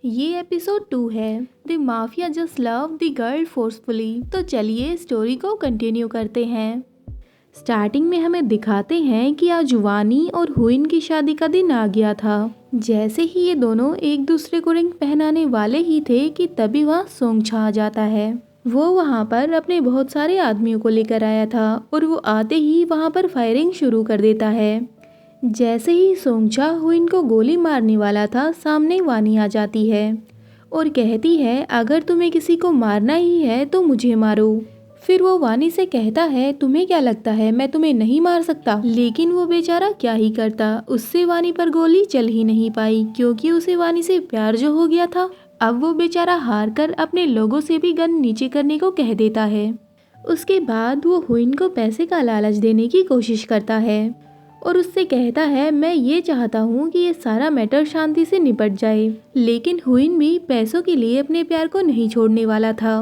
ये एपिसोड 2 है। The mafia just love the girl forcefully. तो चलिए स्टोरी को कंटिन्यू करते हैं। स्टार्टिंग में हमें दिखाते हैं कि आज वानी और हुइन की शादी का दिन आ गया था। जैसे ही ये दोनों एक दूसरे को रिंग पहनाने वाले ही थे कि तभी वहाँ सोंगछा आ जाता है। वो वहाँ पर अपने बहुत सारे आदमियों को लेकर आया था और वो आते ही वहाँ पर फायरिंग शुरू कर देता है। जैसे ही सोंगछा हुइन को गोली मारने वाला था, सामने वानी आ जाती है और कहती है अगर तुम्हें किसी को मारना ही है तो मुझे मारो। फिर वो वानी से कहता है तुम्हें क्या लगता है मैं तुम्हें नहीं मार सकता, लेकिन वो बेचारा क्या ही करता, उससे वानी पर गोली चल ही नहीं पाई क्योंकि उसे वानी से प्यार जो हो गया था। अब वो बेचारा हार कर अपने लोगों से भी गन नीचे करने को कह देता है। उसके बाद वो हुइन को पैसे का लालच देने की कोशिश करता है और उससे कहता है मैं ये चाहता हूँ कि ये सारा मैटर शांति से निपट जाए। लेकिन हुइन भी पैसों के लिए अपने प्यार को नहीं छोड़ने वाला था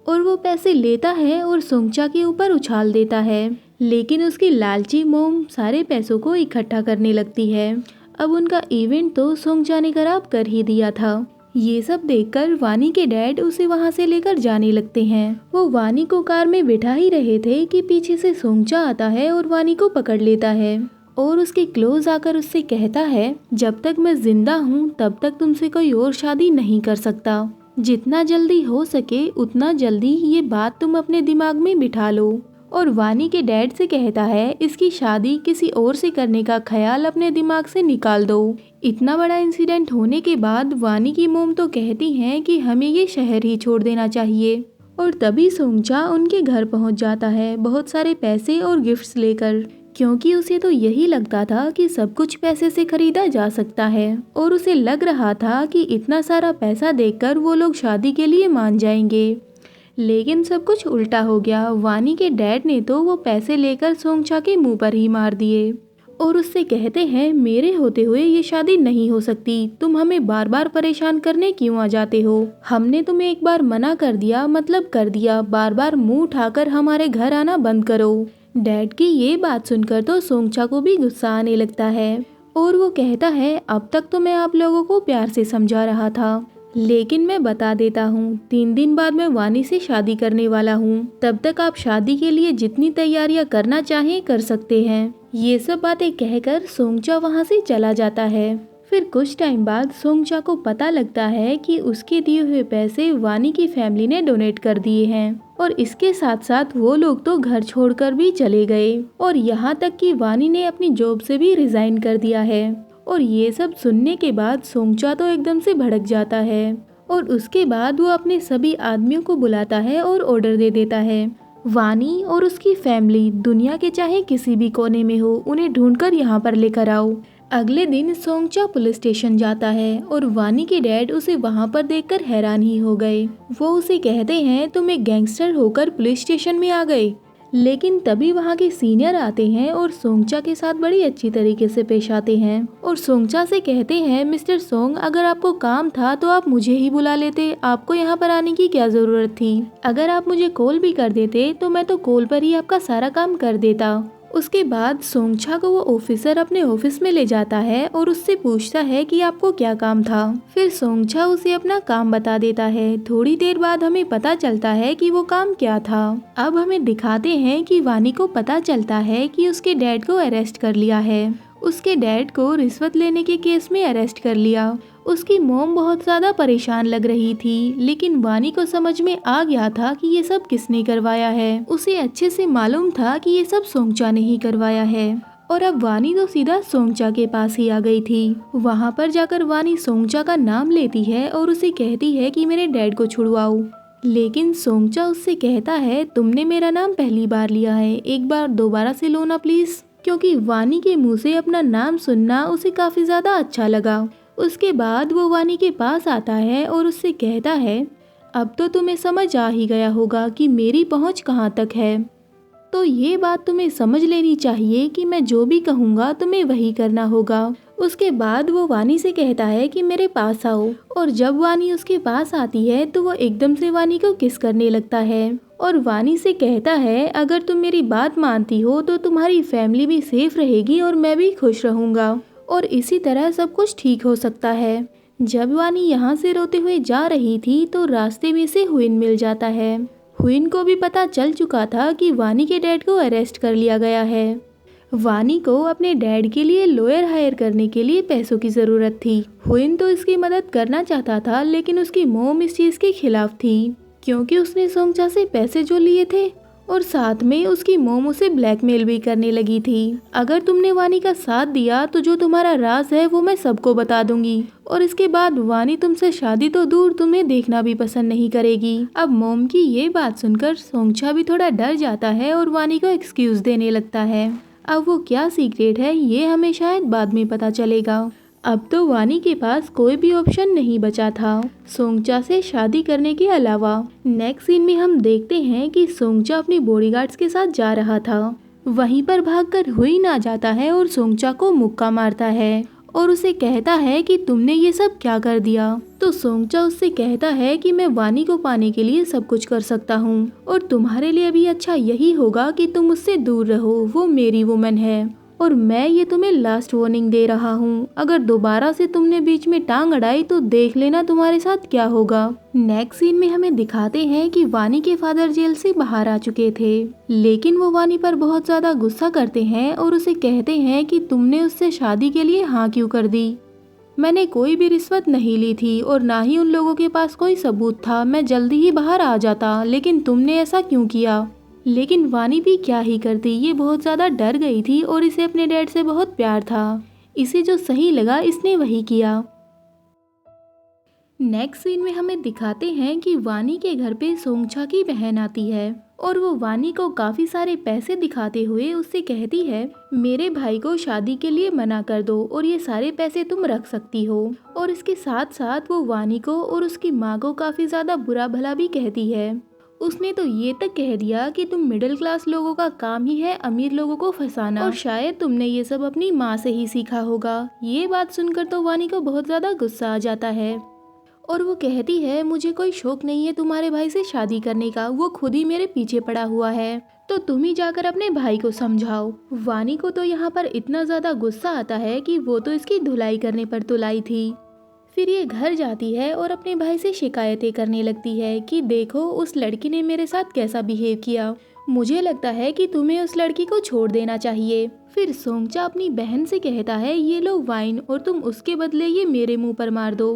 और वो पैसे लेता है और सोंगछा के ऊपर उछाल देता है। लेकिन उसकी लालची मोम सारे पैसों को इकट्ठा करने लगती है। अब उनका इवेंट तो सोंगछा ने खराब कर ही दिया था। ये सब देखकर वानी के डैड उसे वहाँ से लेकर जाने लगते हैं। वो वानी को कार में बिठा ही रहे थे कि पीछे से सोंगछा आता है और वानी को पकड़ लेता है और उसके क्लोज आकर उससे कहता है जब तक मैं जिंदा हूँ तब तक तुमसे कोई और शादी नहीं कर सकता। जितना जल्दी हो सके उतना जल्दी ये बात तुम अपने दिमाग में बिठा लो। और वानी के डैड से कहता है इसकी शादी किसी और से करने का ख्याल अपने दिमाग से निकाल दो। इतना बड़ा इंसिडेंट होने के बाद वानी की मोम तो कहती हैं कि हमें ये शहर ही छोड़ देना चाहिए। और तभी सोंगछा उनके घर पहुंच जाता है बहुत सारे पैसे और गिफ्ट्स लेकर, क्योंकि उसे तो यही लगता था कि सब कुछ पैसे से खरीदा जा सकता है और उसे लग रहा था कि इतना सारा पैसा देखकर वो लोग शादी के लिए मान जाएंगे। लेकिन सब कुछ उल्टा हो गया। वानी के डैड ने तो वो पैसे लेकर सोंगछा के मुंह पर ही मार दिए और उससे कहते हैं मेरे होते हुए ये शादी नहीं हो सकती, तुम हमें बार बार परेशान करने क्यों आ जाते हो। हमने तुम्हें एक बार मना कर दिया मतलब कर दिया, बार बार मुंह उठाकर हमारे घर आना बंद करो। डैड की ये बात सुनकर तो सोंगछा को भी गुस्सा आने लगता है और वो कहता है अब तक तो मैं आप लोगों को प्यार से समझा रहा था, लेकिन मैं बता देता हूँ 3 दिन बाद मैं वानी से शादी करने वाला हूँ, तब तक आप शादी के लिए जितनी तैयारियां करना चाहें कर सकते हैं। ये सब बातें कहकर सोंगछा वहाँ से चला जाता है। फिर कुछ टाइम बाद सोंगछा को पता लगता है कि उसके दिए हुए पैसे वानी की फैमिली ने डोनेट कर दिए हैं और इसके साथ साथ वो लोग तो घर छोड़कर भी चले गए और यहाँ तक कि वानी ने अपनी जॉब से भी रिजाइन कर दिया है। और ये सब सुनने के बाद सोंगछा तो एकदम से भड़क जाता है और उसके बाद वो अपने सभी आदमियों को बुलाता है और ऑर्डर दे देता है वानी और उसकी फैमिली दुनिया के चाहे किसी भी कोने में हो उन्हें ढूंढकर यहाँ पर लेकर आओ। अगले दिन सोंगछा पुलिस स्टेशन जाता है और वानी के डैड उसे वहाँ पर देखकर हैरान ही हो गए। वो उसे कहते हैं तुम एक गैंगस्टर होकर पुलिस स्टेशन में आ गए। लेकिन तभी वहाँ के सीनियर आते हैं और सोंगछा के साथ बड़ी अच्छी तरीके से पेश आते हैं और सोंगछा से कहते हैं मिस्टर सोंग अगर आपको काम था तो आप मुझे ही बुला लेते, आपको यहाँ पर आने की क्या जरूरत थी। अगर आप मुझे कॉल भी कर देते तो मैं तो कॉल पर ही आपका सारा काम कर देता। उसके बाद सोंगछा को वो ऑफिसर अपने ऑफिस में ले जाता है और उससे पूछता है कि आपको क्या काम था। फिर सोंगछा उसे अपना काम बता देता है। थोड़ी देर बाद हमें पता चलता है कि वो काम क्या था। अब हमें दिखाते हैं कि वानी को पता चलता है कि उसके डैड को अरेस्ट कर लिया है। उसके डैड को रिश्वत लेने के केस में अरेस्ट कर लिया। उसकी मोम बहुत ज्यादा परेशान लग रही थी, लेकिन वानी को समझ में आ गया था कि ये सब किसने करवाया है। उसे अच्छे से मालूम था कि ये सब सोंगछा ने ही करवाया है और अब वानी तो सीधा सोंगछा के पास ही आ गई थी। वहाँ पर जाकर वानी सोंगछा का नाम लेती है और उसे कहती है कि मेरे डैड को छुड़वाओ। लेकिन सोंगछा उससे कहता है तुमने मेरा नाम पहली बार लिया है, एक बार दोबारा से लो ना प्लीज, क्योंकि वानी के मुँह से अपना नाम सुनना उसे काफी ज्यादा अच्छा लगा। उसके बाद वो वानी के पास आता है और उससे कहता है अब तो तुम्हें समझ आ ही गया होगा कि मेरी पहुंच कहाँ तक है, तो ये बात तुम्हें समझ लेनी चाहिए कि मैं जो भी कहूँगा तुम्हें वही करना होगा। उसके बाद वो वानी से कहता है कि मेरे पास आओ और जब वानी उसके पास आती है तो वो एकदम से वानी को किस करने लगता है और वानी से कहता है अगर तुम मेरी बात मानती हो तो तुम्हारी फैमिली भी सेफ रहेगी और मैं भी खुश रहूँगा और इसी तरह सब कुछ ठीक हो सकता है। जब वानी यहाँ से रोते हुए जा रही थी तो रास्ते में से हुइन मिल जाता है। हुइन को भी पता चल चुका था कि वानी के डैड को अरेस्ट कर लिया गया है। वानी को अपने डैड के लिए लॉयर हायर करने के लिए पैसों की ज़रूरत थी। हुइन तो इसकी मदद करना चाहता था, लेकिन उसकी मॉम इस चीज़ के खिलाफ थी, क्योंकि उसने सोंगचा से पैसे जो लिए थे और साथ में उसकी मॉम उसे ब्लैकमेल भी करने लगी थी। अगर तुमने वानी का साथ दिया तो जो तुम्हारा राज है वो मैं सबको बता दूंगी, और इसके बाद वानी तुमसे शादी तो दूर तुम्हें देखना भी पसंद नहीं करेगी। अब मॉम की ये बात सुनकर सोंगचा भी थोड़ा डर जाता है और वानी को एक्सक्यूज देने लगता है। अब वो क्या सीक्रेट है ये हमें शायद बाद में पता चलेगा। अब तो वानी के पास कोई भी ऑप्शन नहीं बचा था सोंगचा से शादी करने के अलावा। नेक्स्ट सीन में हम देखते हैं कि सोंगचा अपनी बॉडीगार्ड्स के साथ जा रहा था। वहीं पर भागकर हुइन आ जाता है और सोंगचा को मुक्का मारता है और उसे कहता है कि तुमने ये सब क्या कर दिया। तो सोंगचा उससे कहता है कि मैं वानी को पाने के लिए सब कुछ कर सकता हूँ, और तुम्हारे लिए भी अच्छा यही होगा कि तुम उससे दूर रहो। वो मेरी वुमन है और मैं ये तुम्हें लास्ट वार्निंग दे रहा हूँ। अगर दोबारा से तुमने बीच में टांग अड़ाई तो देख लेना तुम्हारे साथ क्या होगा। नेक्स्ट सीन में हमें दिखाते हैं कि वानी के फादर जेल से बाहर आ चुके थे, लेकिन वो वानी पर बहुत ज्यादा गुस्सा करते हैं और उसे कहते हैं कि तुमने उससे शादी के लिए हाँ क्यों कर दी। मैंने कोई भी रिश्वत नहीं ली थी और ना ही उन लोगों के पास कोई सबूत था। मैं जल्दी ही बाहर आ जाता, लेकिन तुमने ऐसा क्यों किया। लेकिन वानी भी क्या ही करती, ये बहुत ज़्यादा डर गई थी और इसे अपने डैड से बहुत प्यार था। इसे जो सही लगा इसने वही किया। नेक्स्ट सीन में हमें दिखाते हैं कि वानी के घर पे सोंगचा की बहन आती है और वो वानी को काफ़ी सारे पैसे दिखाते हुए उससे कहती है मेरे भाई को शादी के लिए मना कर दो और ये सारे पैसे तुम रख सकती हो। और इसके साथ साथ वो वानी को और उसकी माँ को काफ़ी ज़्यादा बुरा भला भी कहती है। उसने तो ये तक कह दिया कि तुम मिडिल क्लास लोगों का काम ही है अमीर लोगों को फंसाना, और शायद तुमने ये सब अपनी माँ से ही सीखा होगा। ये बात सुनकर तो वानी को बहुत ज़्यादा गुस्सा आ जाता है और वो कहती है मुझे कोई शौक नहीं है तुम्हारे भाई से शादी करने का, वो खुद ही मेरे पीछे पड़ा हुआ है, तो तुम ही जाकर अपने भाई को समझाओ। वानी को तो यहाँ पर इतना ज़्यादा गुस्सा आता है कि वो तो इसकी धुलाई करने पर तुलाई थी। फिर ये घर जाती है और अपने भाई से शिकायतें करने लगती है कि देखो उस लड़की ने मेरे साथ कैसा बिहेव किया, मुझे लगता है कि तुम्हें उस लड़की को छोड़ देना चाहिए। फिर सोंगचा अपनी बहन से कहता है ये लो वाइन और तुम उसके बदले ये मेरे मुंह पर मार दो,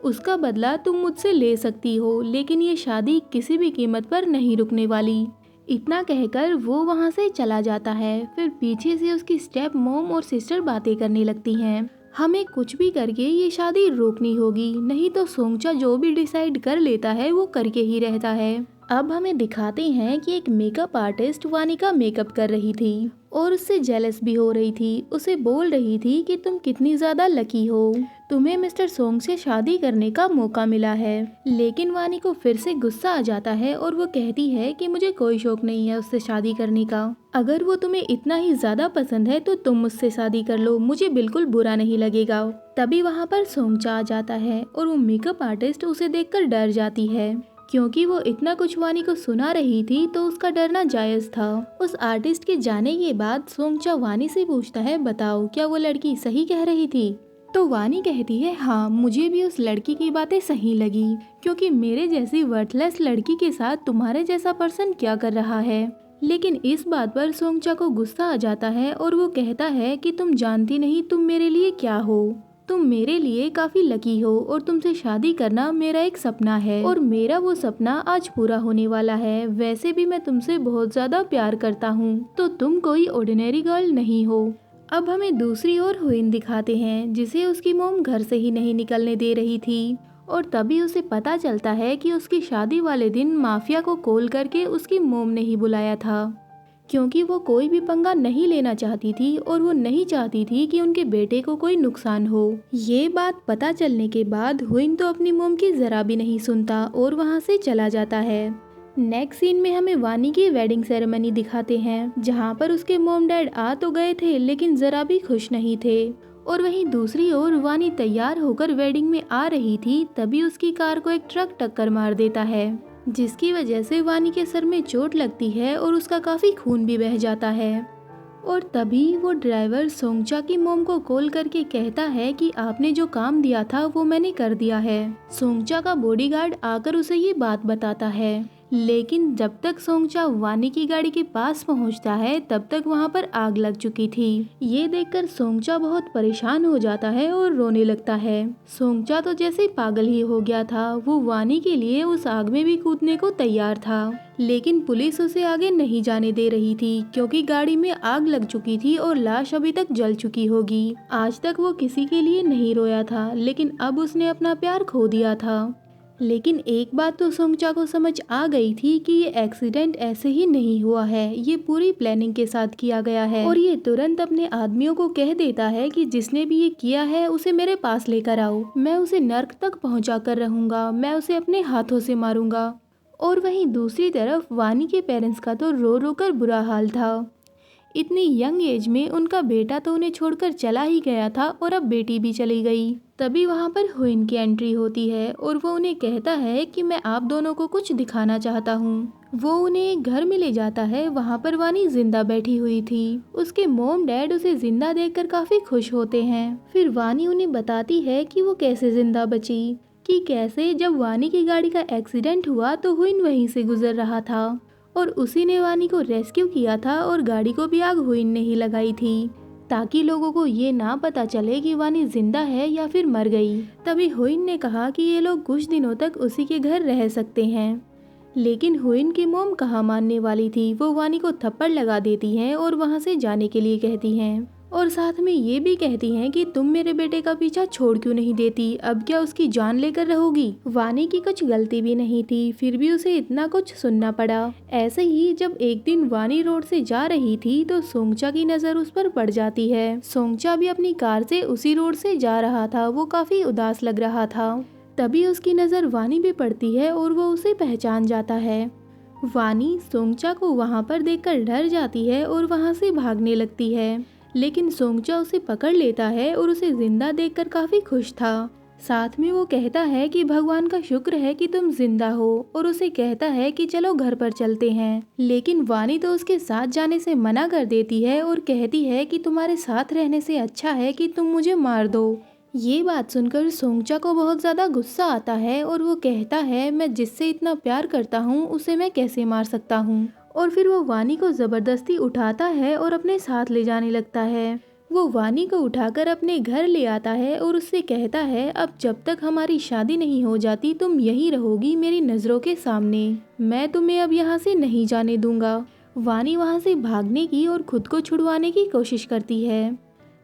उसका बदला तुम मुझसे ले सकती हो, लेकिन ये शादी किसी भी कीमत पर नहीं रुकने वाली। इतना कहकर वो वहाँ से चला जाता है। फिर पीछे से उसकी स्टेप मॉम और सिस्टर बातें करने लगती हैं हमें कुछ भी करके ये शादी रोकनी होगी, नहीं तो सोंगचा जो भी डिसाइड कर लेता है वो करके ही रहता है। अब हमें दिखाते हैं कि एक मेकअप आर्टिस्ट वानी का मेकअप कर रही थी और उससे जेलस भी हो रही थी। उसे बोल रही थी कि तुम कितनी ज़्यादा लकी हो, तुम्हें मिस्टर सोंग से शादी करने का मौका मिला है। लेकिन वानी को फिर से गुस्सा आ जाता है और वो कहती है कि मुझे कोई शौक नहीं है उससे शादी करने का, अगर वो तुम्हें इतना ही ज़्यादा पसंद है तो तुम मुझसे शादी कर लो, मुझे बिल्कुल बुरा नहीं लगेगा। तभी वहाँ पर सोंगचा आ जाता है और वो मेकअप आर्टिस्ट उसे देखकर डर जाती है, क्योंकि वो इतना कुछ वानी को सुना रही थी तो उसका डरना जायज़ था। उस आर्टिस्ट के जाने के बाद सोंगचा वानी से पूछता है बताओ क्या वो लड़की सही कह रही थी। तो वानी कहती है हाँ मुझे भी उस लड़की की बातें सही लगी, क्योंकि मेरे जैसी वर्थलेस लड़की के साथ तुम्हारे जैसा पर्सन क्या कर रहा है। लेकिन इस बात पर सोंगचा को गुस्सा आ जाता है और वो कहता है कि तुम जानती नहीं तुम मेरे लिए क्या हो, तुम मेरे लिए काफी लकी हो और तुमसे शादी करना मेरा एक सपना है और मेरा वो सपना आज पूरा होने वाला है। वैसे भी मैं तुमसे बहुत ज्यादा प्यार करता हूँ, तो तुम कोई ऑर्डिनरी गर्ल नहीं हो। अब हमें दूसरी ओर हुइन दिखाते हैं जिसे उसकी मोम घर से ही नहीं निकलने दे रही थी, और तभी उसे पता चलता है कि उसकी शादी वाले दिन माफिया को कॉल करके उसकी मोम ने ही बुलाया था, क्योंकि वो कोई भी पंगा नहीं लेना चाहती थी और वो नहीं चाहती थी कि उनके बेटे को कोई नुकसान हो। ये बात पता चलने के बाद हुइन तो अपनी मोम की जरा भी नहीं सुनता और वहाँ से चला जाता है। नेक्स्ट सीन में हमें वानी की वेडिंग सेरेमनी दिखाते हैं, जहाँ पर उसके मोम डैड आ तो गए थे लेकिन जरा भी खुश नहीं थे। और वहीं दूसरी ओर वानी तैयार होकर वेडिंग में आ रही थी, तभी उसकी कार को एक ट्रक टक्कर मार देता है, जिसकी वजह से वानी के सर में चोट लगती है और उसका काफी खून भी बह जाता है। और तभी वो ड्राइवर सोंगचा की मॉम को कॉल करके कहता है कि आपने जो काम दिया था वो मैंने कर दिया है। सोंगचा का बॉडीगार्ड आकर उसे ये बात बताता है, लेकिन जब तक सोंगचा वानी की गाड़ी के पास पहुंचता है तब तक वहां पर आग लग चुकी थी। ये देखकर सोंगचा बहुत परेशान हो जाता है और रोने लगता है। सोंगचा तो जैसे पागल ही हो गया था, वो वानी के लिए उस आग में भी कूदने को तैयार था, लेकिन पुलिस उसे आगे नहीं जाने दे रही थी क्योंकि गाड़ी में आग लग चुकी थी और लाश अभी तक जल चुकी होगी। आज तक वो किसी के लिए नहीं रोया था, लेकिन अब उसने अपना प्यार खो दिया था। लेकिन एक बात तो सोंगचा को समझ आ गई थी कि ये एक्सीडेंट ऐसे ही नहीं हुआ है, ये पूरी प्लानिंग के साथ किया गया है। और ये तुरंत अपने आदमियों को कह देता है कि जिसने भी ये किया है उसे मेरे पास लेकर आओ, मैं उसे नर्क तक पहुंचा कर रहूंगा, मैं उसे अपने हाथों से मारूंगा। और वहीं दूसरी तरफ वानी के पेरेंट्स का तो रो रो कर बुरा हाल था। इतनी यंग एज में उनका बेटा तो उन्हें छोड़कर चला ही गया था और अब बेटी भी चली गई। तभी वहां पर हुइन की एंट्री होती है और वो उन्हें कहता है कि मैं आप दोनों को कुछ दिखाना चाहता हूँ। वो उन्हें एक घर में ले जाता है। वहाँ पर वानी जिंदा बैठी हुई थी। उसके मॉम डैड उसे जिंदा देखकर काफी खुश होते हैं। फिर वानी उन्हें बताती है कि वो कैसे जिंदा बची, कि कैसे जब वानी की गाड़ी का एक्सीडेंट हुआ तो हुइन वहीं से गुजर रहा था और उसी ने वानी को रेस्क्यू किया था और गाड़ी को भी आग हुइन ने ही लगाई थी, ताकि लोगों को ये ना पता चले कि वानी जिंदा है या फिर मर गई। तभी हुइन ने कहा कि ये लोग कुछ दिनों तक उसी के घर रह सकते हैं, लेकिन हुइन की मॉम कहाँ मानने वाली थी। वो वानी को थप्पड़ लगा देती हैं और वहाँ से जाने के लिए कहती हैं और साथ में ये भी कहती हैं कि तुम मेरे बेटे का पीछा छोड़ क्यों नहीं देती, अब क्या उसकी जान लेकर रहोगी। वानी की कुछ गलती भी नहीं थी, फिर भी उसे इतना कुछ सुनना पड़ा। ऐसे ही जब एक दिन वानी रोड से जा रही थी तो सोंगचा की नजर उस पर पड़ जाती है। सोंगचा भी अपनी कार से उसी रोड से जा रहा था, वो काफी उदास लग रहा था। तभी उसकी नजर वानी पे पड़ती है और वो उसे पहचान जाता है। वानी सोंगचा को वहाँ पर देखकर डर जाती है और वहाँ से भागने लगती है, लेकिन सोंगचा उसे पकड़ लेता है और उसे जिंदा देखकर काफी खुश था। साथ में वो कहता है कि भगवान का शुक्र है कि तुम जिंदा हो और उसे कहता है कि चलो घर पर चलते हैं। लेकिन वानी तो उसके साथ जाने से मना कर देती है और कहती है कि तुम्हारे साथ रहने से अच्छा है कि तुम मुझे मार दो। ये बात सुनकर सोंगचा को बहुत ज्यादा गुस्सा आता है और वो कहता है मैं जिससे इतना प्यार करता हूँ उसे मैं कैसे मार सकता हूँ। और फिर वो वानी को जबरदस्ती उठाता है और अपने साथ ले जाने लगता है। वो वानी को उठाकर अपने घर ले आता है और उससे कहता है अब जब तक हमारी शादी नहीं हो जाती तुम यहीं रहोगी मेरी नजरों के सामने, मैं तुम्हें अब यहाँ से नहीं जाने दूंगा। वानी वहाँ से भागने की और खुद को छुड़वाने की कोशिश करती है,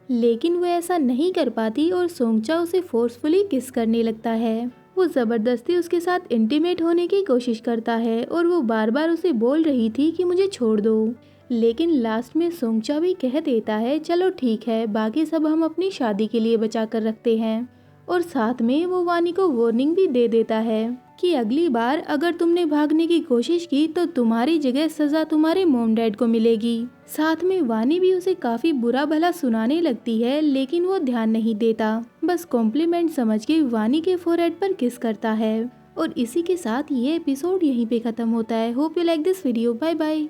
लेकिन वो ऐसा नहीं कर पाती और सोंगचा उसे फोर्सफुली किस करने लगता है। वो जबरदस्ती उसके साथ इंटीमेट होने की कोशिश करता है और वो बार बार उसे बोल रही थी कि मुझे छोड़ दो, लेकिन लास्ट में सोंगचा भी कह देता है चलो ठीक है, बाकी सब हम अपनी शादी के लिए बचा कर रखते हैं। और साथ में वो वानी को वार्निंग भी दे देता है कि अगली बार अगर तुमने भागने की कोशिश की तो तुम्हारी जगह सजा तुम्हारे मॉम डैड को मिलेगी। साथ में वानी भी उसे काफी बुरा भला सुनाने लगती है, लेकिन वो ध्यान नहीं देता, बस कॉम्प्लीमेंट समझ के वानी के फोरहेड पर किस करता है। और इसी के साथ ये एपिसोड यहीं पे खत्म होता है। Hope you like this video. Bye bye.